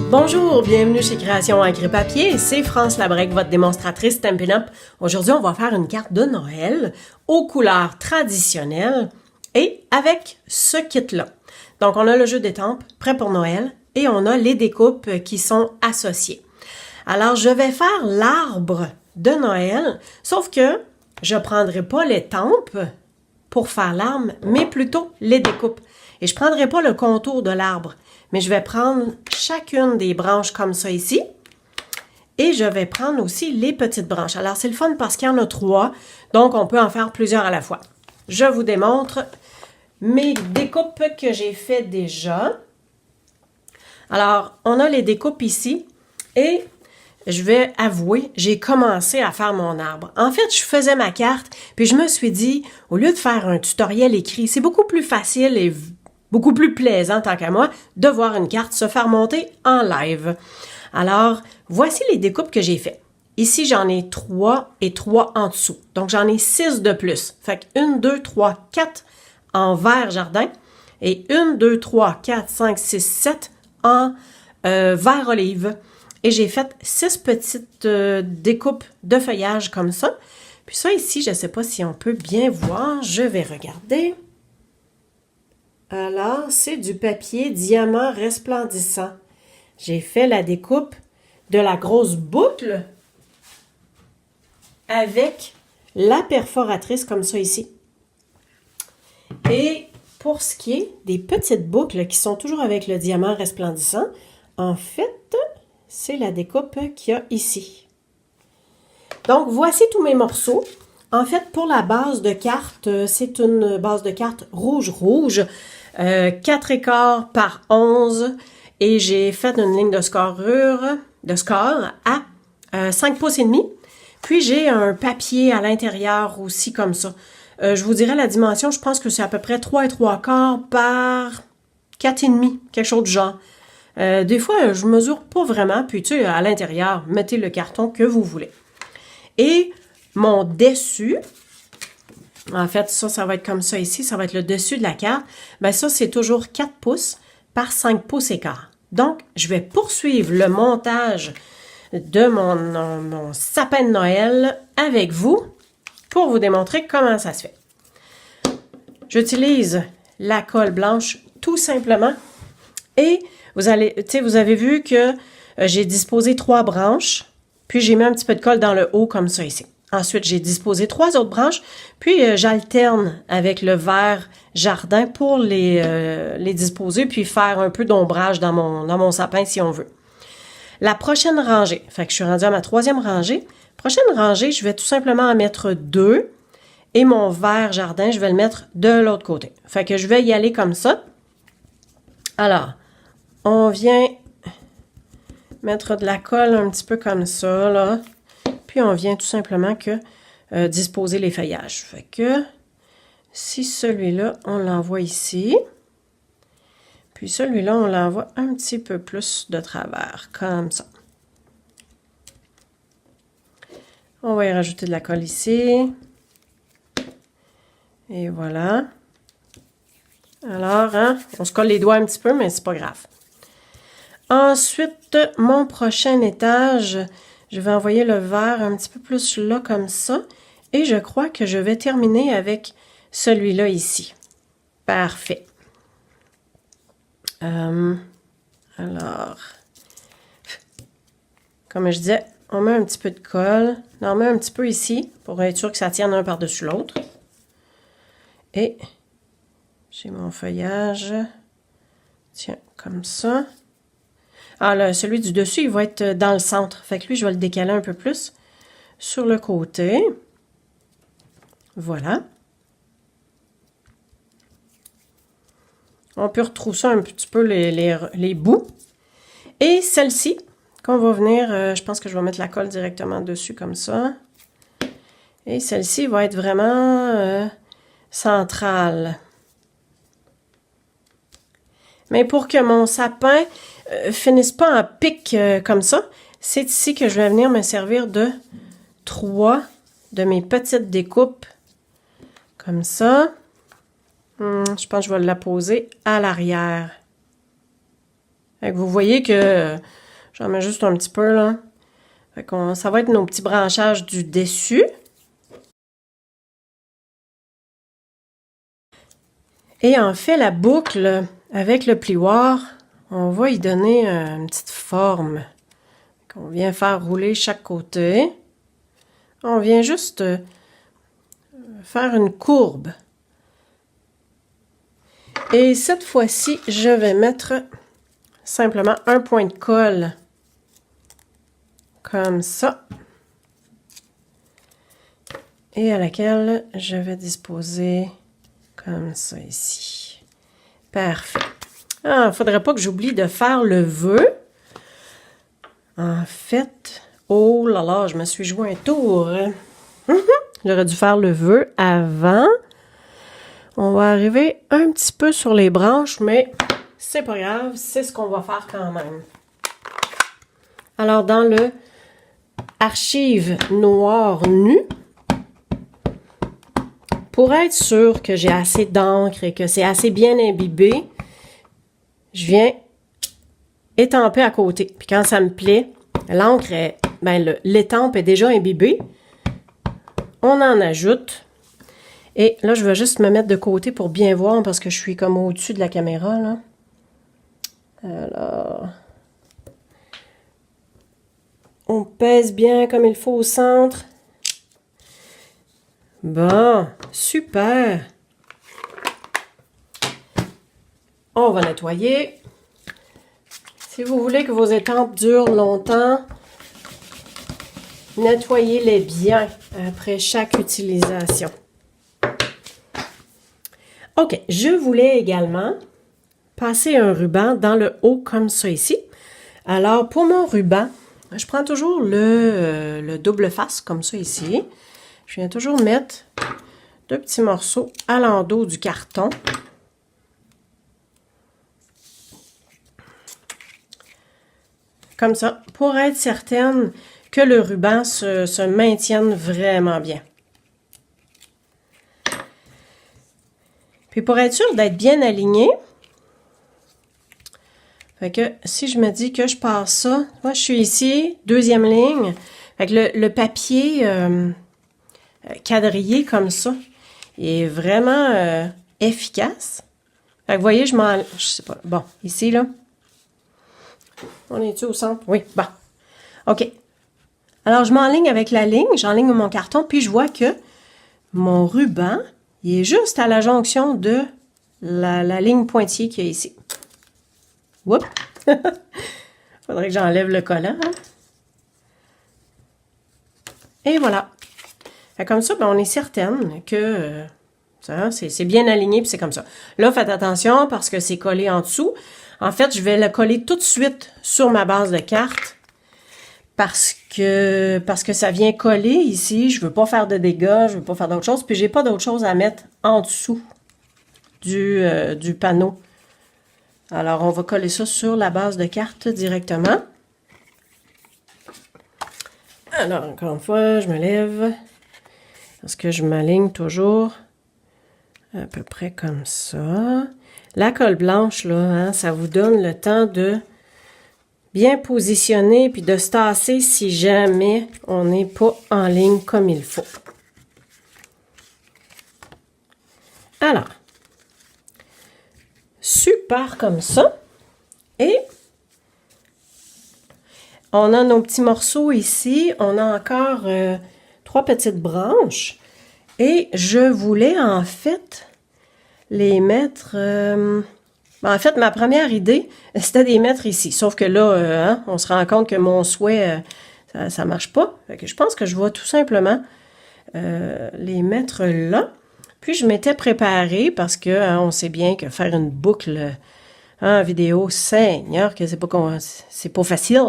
Bonjour, bienvenue chez Création Encre Papier, c'est France Labrec, votre démonstratrice Stampin' Up. Aujourd'hui, on va faire une carte de Noël aux couleurs traditionnelles et avec ce kit-là. Donc, on a le jeu d'étampes prêt pour Noël et on a les découpes qui sont associées. Alors, je vais faire l'arbre de Noël, sauf que je ne prendrai pas l'étampe pour faire l'arbre, mais plutôt les découpes. Et je ne prendrai pas le contour de l'arbre, mais je vais prendre chacune des branches comme ça ici. Et je vais prendre aussi les petites branches. Alors, c'est le fun parce qu'il y en a 3, donc on peut en faire plusieurs à la fois. Je vous démontre mes découpes que j'ai fait déjà. Alors, on a les découpes ici et je vais avouer, j'ai commencé à faire mon arbre. En fait, je faisais ma carte, puis je me suis dit, au lieu de faire un tutoriel écrit, c'est beaucoup plus facile et beaucoup plus plaisant, tant qu'à moi, de voir une carte se faire monter en live. Alors, voici les découpes que j'ai faites. Ici, j'en ai 3 et 3 en dessous. Donc, j'en ai 6 de plus. Fait que 1, 2, 3, 4 en vert jardin et 1, 2, 3, 4, 5, 6, 7 en vert olive. Et j'ai fait 6 petites découpes de feuillage comme ça. Puis ça ici, je ne sais pas si on peut bien voir. Je vais regarder. Alors, c'est du papier diamant resplendissant. J'ai fait la découpe de la grosse boucle avec la perforatrice comme ça ici. Et pour ce qui est des petites boucles qui sont toujours avec le diamant resplendissant, en fait, c'est la découpe qu'il y a ici. Donc, voici tous mes morceaux. En fait, pour la base de carte, c'est une base de carte rouge-rouge, 4 écarts par 11, et j'ai fait une ligne de score à 5 pouces et demi. Puis, j'ai un papier à l'intérieur aussi comme ça. Je vous dirais la dimension, je pense que c'est à peu près 3 et 3 quarts par 4 et demi, quelque chose du genre. Des fois, je mesure pas vraiment, puis tu sais, à l'intérieur, mettez le carton que vous voulez. Et mon dessus, en fait, ça va être comme ça ici, ça va être le dessus de la carte. Bien, ça, c'est toujours 4 pouces par 5 pouces et quart. Donc, je vais poursuivre le montage de mon sapin de Noël avec vous pour vous démontrer comment ça se fait. J'utilise la colle blanche tout simplement et vous avez vu que j'ai disposé 3 branches, puis j'ai mis un petit peu de colle dans le haut comme ça ici. Ensuite, j'ai disposé 3 autres branches, puis j'alterne avec le vert jardin pour les disposer, puis faire un peu d'ombrage dans mon sapin si on veut. La prochaine rangée, fait que je suis rendue à ma 3e rangée. Prochaine rangée, je vais tout simplement en mettre 2 et mon vert jardin, je vais le mettre de l'autre côté. Fait que je vais y aller comme ça. Alors, on vient mettre de la colle un petit peu comme ça, là. Puis, on vient tout simplement que disposer les feuillages. Fait que, si celui-là, on l'envoie ici. Puis, celui-là, on l'envoie un petit peu plus de travers, comme ça. On va y rajouter de la colle ici. Et voilà. Alors, hein, on se colle les doigts un petit peu, mais c'est pas grave. Ensuite, mon prochain étage, je vais envoyer le vert un petit peu plus là, comme ça. Et je crois que je vais terminer avec celui-là ici. Parfait. Alors, comme je disais, on met un petit peu de colle. On en met un petit peu ici, pour être sûr que ça tienne un par-dessus l'autre. Et j'ai mon feuillage. Tiens, comme ça. Ah là, celui du dessus, il va être dans le centre. Fait que lui, je vais le décaler un peu plus sur le côté. Voilà. On peut retrousser un petit peu les bouts. Et celle-ci, qu'on va venir, je pense que je vais mettre la colle directement dessus comme ça. Et celle-ci va être vraiment centrale. Mais pour que mon sapin finisse pas en pic comme ça, c'est ici que je vais venir me servir de 3 de mes petites découpes comme ça. Je pense que je vais la poser à l'arrière. Fait que vous voyez que j'en mets juste un petit peu, là. Fait que ça va être nos petits branchages du dessus. Et en fait, la boucle avec le plioir, on va y donner une petite forme. On vient faire rouler chaque côté. On vient juste faire une courbe. Et cette fois-ci, je vais mettre simplement un point de colle comme ça. Et à laquelle je vais disposer comme ça ici. Parfait. Ah, il ne faudrait pas que j'oublie de faire le vœu. En fait, oh là là, je me suis joué un tour. J'aurais dû faire le vœu avant. On va arriver un petit peu sur les branches, mais c'est pas grave, c'est ce qu'on va faire quand même. Alors, dans le archive noir nu, pour être sûr que j'ai assez d'encre et que c'est assez bien imbibé, je viens étamper à côté. Puis quand ça me plaît, l'encre est, l'étampe est déjà imbibée. On en ajoute. Et là, je vais juste me mettre de côté pour bien voir parce que je suis comme au-dessus de la caméra, là. Alors, on pèse bien comme il faut au centre. Bon, super. On va nettoyer. Si vous voulez que vos étampes durent longtemps, nettoyez-les bien après chaque utilisation. OK, je voulais également passer un ruban dans le haut comme ça ici. Alors, pour mon ruban, je prends toujours le double face comme ça ici. Je viens toujours mettre 2 petits morceaux à l'endos du carton. Comme ça, pour être certaine que le ruban se maintienne vraiment bien. Puis pour être sûr d'être bien aligné, fait que si je me dis que je passe ça, moi je suis ici, deuxième ligne, fait que le papier quadrillé comme ça est vraiment efficace. Fait que vous voyez, je sais pas, bon, ici là, on est-tu au centre? Oui, bon, OK. Alors je m'enligne avec la ligne, j'enligne mon carton, puis je vois que mon ruban, il est juste à la jonction de la ligne pointillée qu'il y a ici. Oups! Faudrait que j'enlève le collant. Hein? Et voilà. Fait comme ça, on est certaine que c'est bien aligné, puis c'est comme ça. Là, faites attention parce que c'est collé en dessous. En fait, je vais le coller tout de suite sur ma base de carte parce que ça vient coller ici. Je veux pas faire de dégâts, je veux pas faire d'autre chose, puis j'ai pas d'autre chose à mettre en dessous du panneau. Alors, on va coller ça sur la base de carte directement. Alors, encore une fois, je me lève parce que je m'aligne toujours à peu près comme ça. La colle blanche, là, hein, ça vous donne le temps de bien positionner puis de se tasser si jamais on n'est pas en ligne comme il faut. Alors, super comme ça. Et on a nos petits morceaux ici. On a encore 3 petites branches. Et je voulais en fait les mettre... en fait, ma première idée, c'était de les mettre ici. Sauf que là, on se rend compte que mon souhait, ça ne marche pas. Fait que je pense que je vais tout simplement les mettre là. Puis je m'étais préparée parce que on sait bien que faire une boucle en vidéo, Seigneur, que c'est pas facile.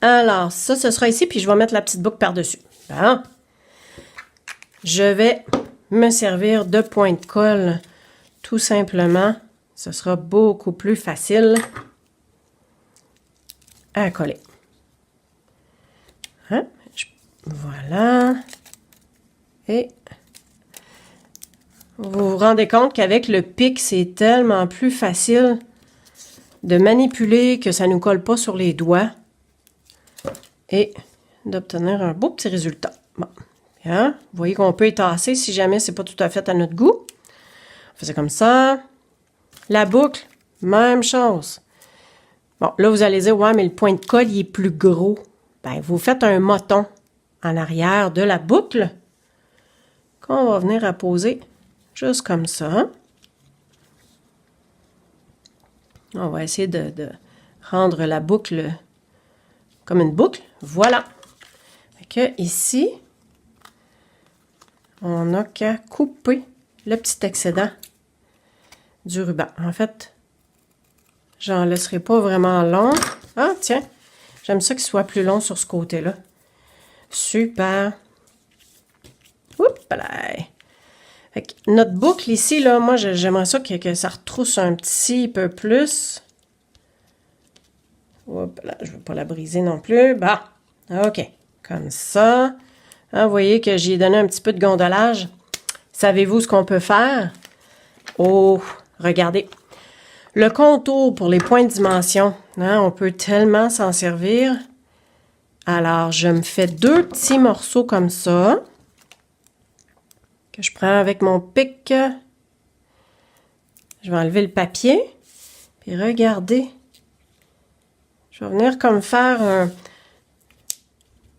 Alors, ça, ce sera ici, puis je vais mettre la petite boucle par-dessus. Bon. Je vais me servir de point de colle, tout simplement. Ce sera beaucoup plus facile à coller. Hein? Voilà. Et vous vous rendez compte qu'avec le pic, c'est tellement plus facile de manipuler, que ça ne nous colle pas sur les doigts et d'obtenir un beau petit résultat. Bon, bien, vous voyez qu'on peut étasser si jamais c'est pas tout à fait à notre goût. On fait ça comme ça. La boucle, même chose. Bon, là, vous allez dire, ouais, mais le point de colle, il est plus gros. Bien, vous faites un moton en arrière de la boucle qu'on va venir apposer juste comme ça. On va essayer de rendre la boucle comme une boucle. Voilà. Fait que ici, on n'a qu'à couper le petit excédent du ruban. En fait, j'en laisserai pas vraiment long. Ah, tiens, j'aime ça qu'il soit plus long sur ce côté-là. Super. Oups là. Fait que notre boucle ici, là, moi, j'aimerais ça que ça retrousse un petit peu plus. Oups là, je ne veux pas la briser non plus. Bah, OK. Comme ça. Hein, vous voyez que j'ai donné un petit peu de gondolage. Savez-vous ce qu'on peut faire? Oh, regardez. Le contour pour les points de dimension, hein, on peut tellement s'en servir. Alors, je me fais 2 petits morceaux comme ça, que je prends avec mon pic. Je vais enlever le papier. Puis regardez. Je vais venir comme faire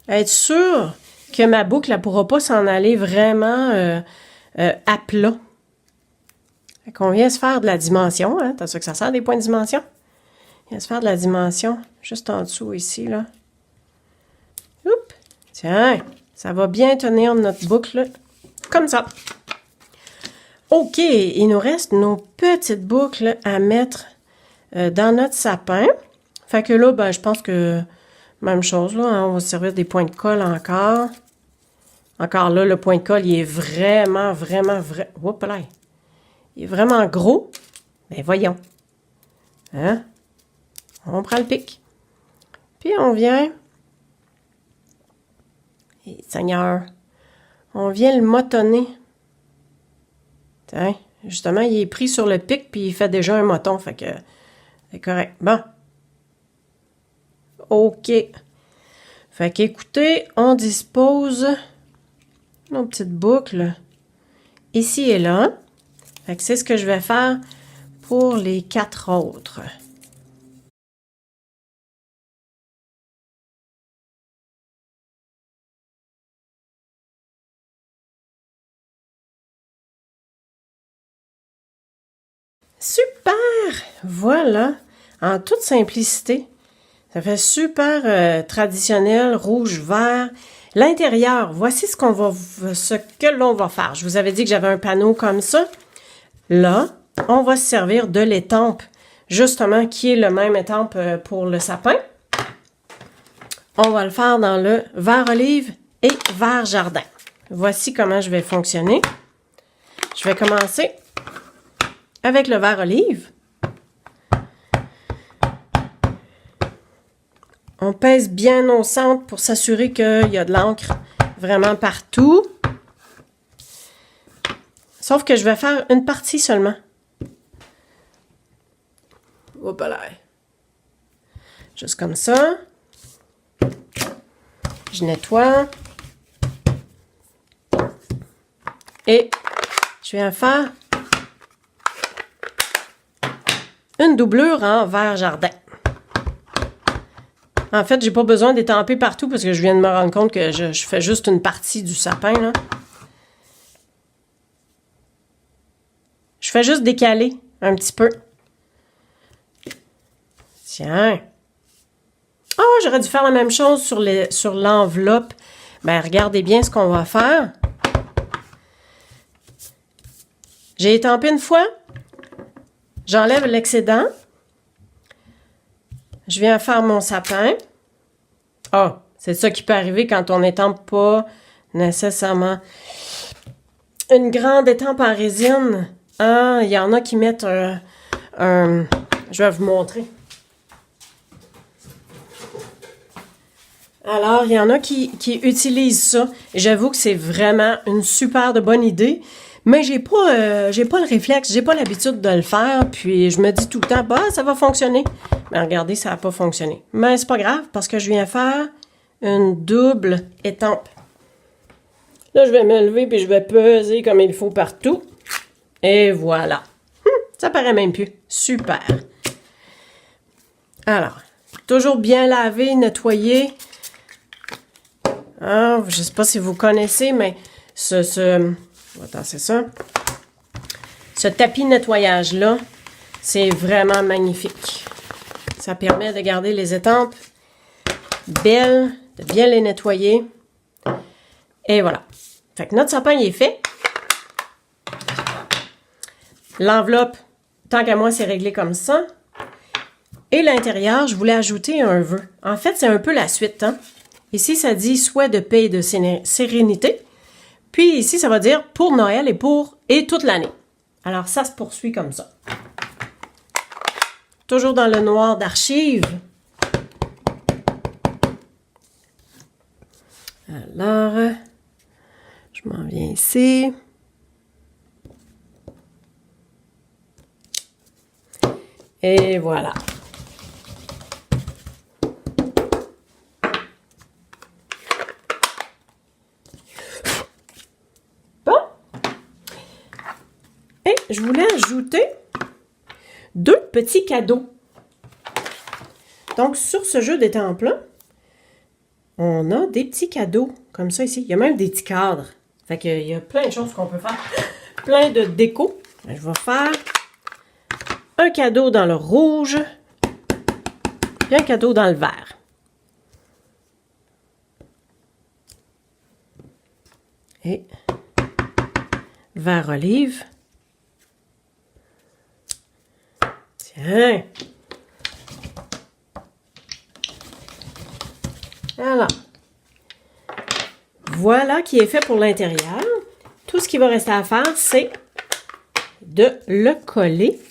être sûr que ma boucle ne pourra pas s'en aller vraiment à plat. Fait qu'on vient se faire de la dimension, hein? T'as ça que ça sert des points de dimension? On vient se faire de la dimension juste en dessous ici, là. Oups! Tiens, ça va bien tenir notre boucle comme ça. OK, il nous reste nos petites boucles à mettre dans notre sapin. Fait que là, ben, je pense que même chose, là, hein, on va se servir des points de colle encore. Encore là, le point de colle, il est vraiment. Oups là! Il est vraiment gros. Mais voyons. Hein? On prend le pic. Puis on vient. Et Seigneur. On vient le motonner. Tiens, justement, il est pris sur le pic, puis il fait déjà un moton. Fait que c'est correct. Bon. OK. Fait qu'écoutez, on dispose nos petites boucles ici et là. Fait que c'est ce que je vais faire pour les 4 autres. Super! Voilà, en toute simplicité. Ça fait super traditionnel, rouge, vert. L'intérieur, voici ce que l'on va faire. Je vous avais dit que j'avais un panneau comme ça. Là, on va se servir de l'étampe, justement, qui est le même étampe pour le sapin. On va le faire dans le vert olive et vert jardin. Voici comment je vais fonctionner. Je vais commencer avec le vert olive. On pèse bien au centre pour s'assurer qu'il y a de l'encre vraiment partout. Sauf que je vais faire une partie seulement. Hop là. Juste comme ça. Je nettoie. Et je viens faire une doublure en vert jardin. En fait, j'ai pas besoin d'étamper partout parce que je viens de me rendre compte que je fais juste une partie du sapin, là. Je fais juste décaler un petit peu. Tiens. Oh, j'aurais dû faire la même chose sur l'enveloppe. Ben, regardez bien ce qu'on va faire. J'ai étampé une fois. J'enlève l'excédent. Je viens faire mon sapin. Ah, c'est ça qui peut arriver quand on n'étampe pas nécessairement une grande étampe en résine. Ah, il y en a qui mettent je vais vous montrer. Alors, il y en a qui utilisent ça. J'avoue que c'est vraiment une super de bonne idée. Mais j'ai pas le réflexe, j'ai pas l'habitude de le faire, puis je me dis tout le temps, bah, ça va fonctionner. Mais regardez, ça n'a pas fonctionné. Mais c'est pas grave, parce que je viens faire une double étampe. Là, je vais me lever, puis je vais peser comme il faut partout. Et voilà. Ça paraît même plus. Super. Alors, toujours bien laver, nettoyer. Ah, je ne sais pas si vous connaissez, mais attends, c'est ça. Ce tapis de nettoyage-là, c'est vraiment magnifique. Ça permet de garder les étampes belles, de bien les nettoyer. Et voilà. Fait que notre sapin, il est fait. L'enveloppe, tant qu'à moi, c'est réglé comme ça. Et l'intérieur, je voulais ajouter un vœu. En fait, c'est un peu la suite, hein. Ici, ça dit « Souhait de paix et de sérénité ». Puis ici, ça va dire « Pour Noël et toute l'année ». Alors, ça se poursuit comme ça. Toujours dans le noir d'archives. Alors, je m'en viens ici. Et voilà. Et je voulais ajouter 2 petits cadeaux. Donc, sur ce jeu d'étampes-là, on a des petits cadeaux, comme ça ici. Il y a même des petits cadres. Fait qu'il y a plein de choses qu'on peut faire. Plein de déco. Je vais faire un cadeau dans le rouge et un cadeau dans le vert. Et vert olive. Tiens. Alors, voilà qui est fait pour l'intérieur. Tout ce qu'il va rester à faire, c'est de le coller.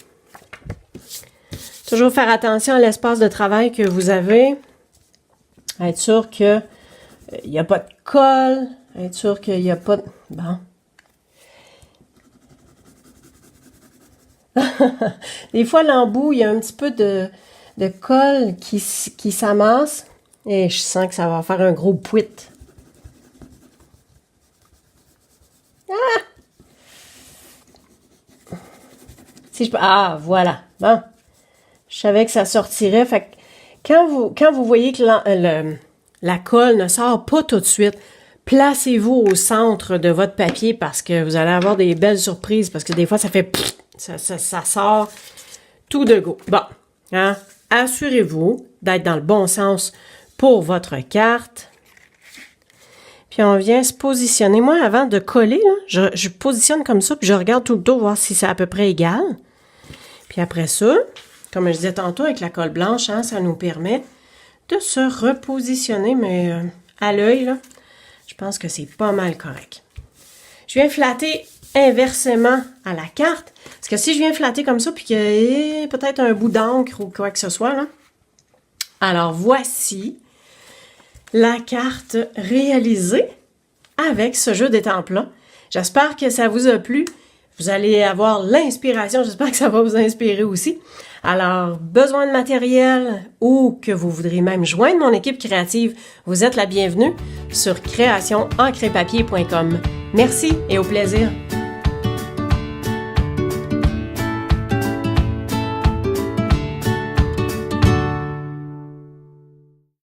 Toujours faire attention à l'espace de travail que vous avez. Être sûr qu'il n'y a pas de colle. Être sûr qu'il n'y a pas de... Bon. Des fois, l'embout, il y a un petit peu de colle qui s'amasse. Et je sens que ça va faire un gros pouit. Ah! Si je peux... Ah, voilà. Bon. Je savais que ça sortirait. Fait que quand vous voyez que la colle ne sort pas tout de suite, placez-vous au centre de votre papier parce que vous allez avoir des belles surprises. Parce que des fois, ça fait... Ça sort tout de go. Bon, hein? Assurez-vous d'être dans le bon sens pour votre carte. Puis on vient se positionner. Moi, avant de coller, là, je positionne comme ça, puis je regarde tout le tour, voir si c'est à peu près égal. Puis après ça, comme je disais tantôt, avec la colle blanche, hein, ça nous permet de se repositionner, mais à l'œil, là, je pense que c'est pas mal correct. Je viens flatter inversement à la carte. Parce que si je viens flatter comme ça, puis qu'il y a peut-être un bout d'encre ou quoi que ce soit, là. Alors, voici la carte réalisée avec ce jeu d'étampes-là. J'espère que ça vous a plu. Vous allez avoir l'inspiration. J'espère que ça va vous inspirer aussi. Alors, besoin de matériel ou que vous voudriez même joindre mon équipe créative, vous êtes la bienvenue sur créationencrepapier.com. Merci et au plaisir.